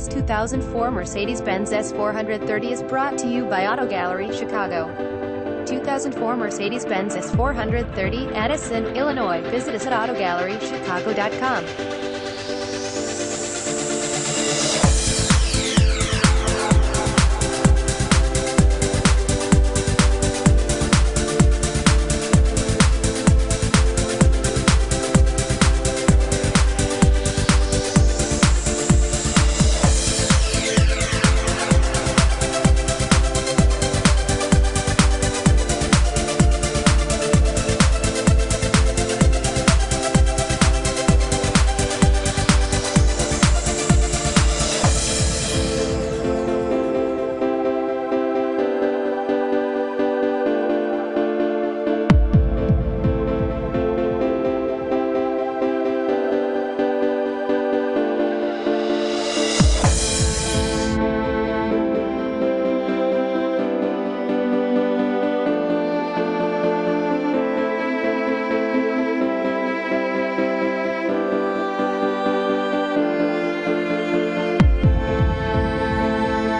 This 2004 Mercedes-Benz S430 is brought to you by Auto Gallery, Chicago. 2004 Mercedes-Benz S430, Addison, Illinois. Visit us at autogallerychicago.com.